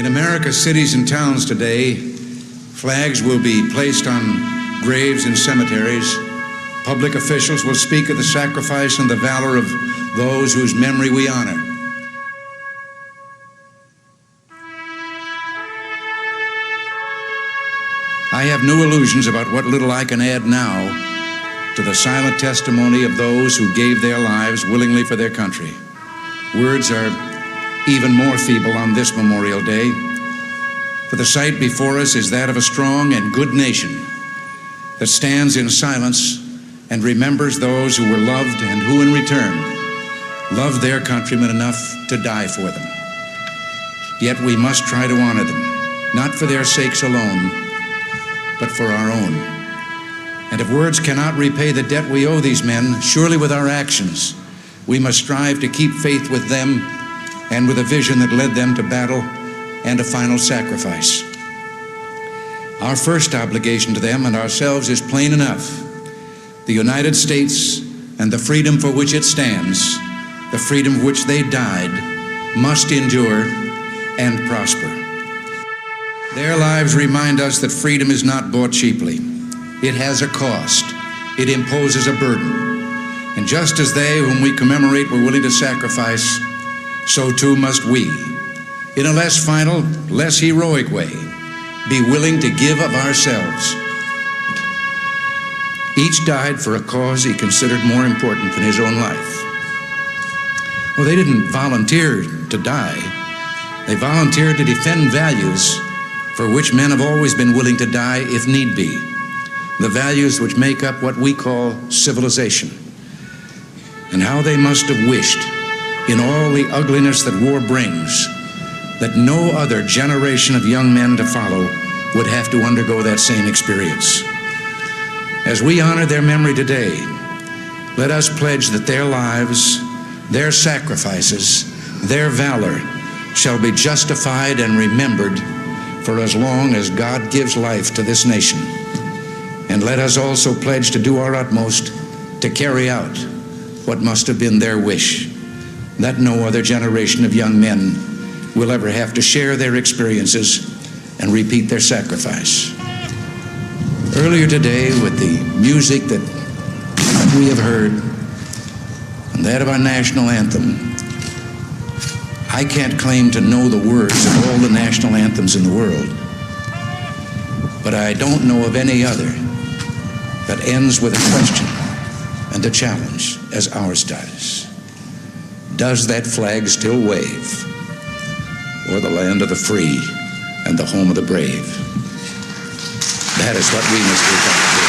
In America's cities and towns today, flags will be placed on graves in cemeteries. Public officials will speak of the sacrifice and the valor of those whose memory we honor. I have no illusions about what little I can add now to the silent testimony of those who gave their lives willingly for their country. Words are even more feeble on this Memorial Day, for the sight before us is that of a strong and good nation that stands in silence and remembers those who were loved and who in return loved their countrymen enough to die for them. Yet we must try to honor them, not for their sakes alone, but for our own. And if words cannot repay the debt we owe these men, surely with our actions we must strive to keep faith with them and with a vision that led them to battle and a final sacrifice. Our first obligation to them and ourselves is plain enough. The United States and the freedom for which it stands, the freedom for which they died, must endure and prosper. Their lives remind us that freedom is not bought cheaply. It has a cost. It imposes a burden. And just as they whom we commemorate were willing to sacrifice, so too must we, in a less final, less heroic way, be willing to give of ourselves. Each died for a cause he considered more important than his own life. Well, they didn't volunteer to die. They volunteered to defend values for which men have always been willing to die if need be, the values which make up what we call civilization. And how they must have wished, in all the ugliness that war brings, that no other generation of young men to follow would have to undergo that same experience. As we honor their memory today, let us pledge that their lives, their sacrifices, their valor shall be justified and remembered for as long as God gives life to this nation. And let us also pledge to do our utmost to carry out what must have been their wish, that no other generation of young men will ever have to share their experiences and repeat their sacrifice. Earlier today, with the music that we have heard, and that of our national anthem, I can't claim to know the words of all the national anthems in the world, but I don't know of any other that ends with a question and a challenge as ours does. Does that flag still wave o'er the land of the free and the home of the brave? That is what we must do.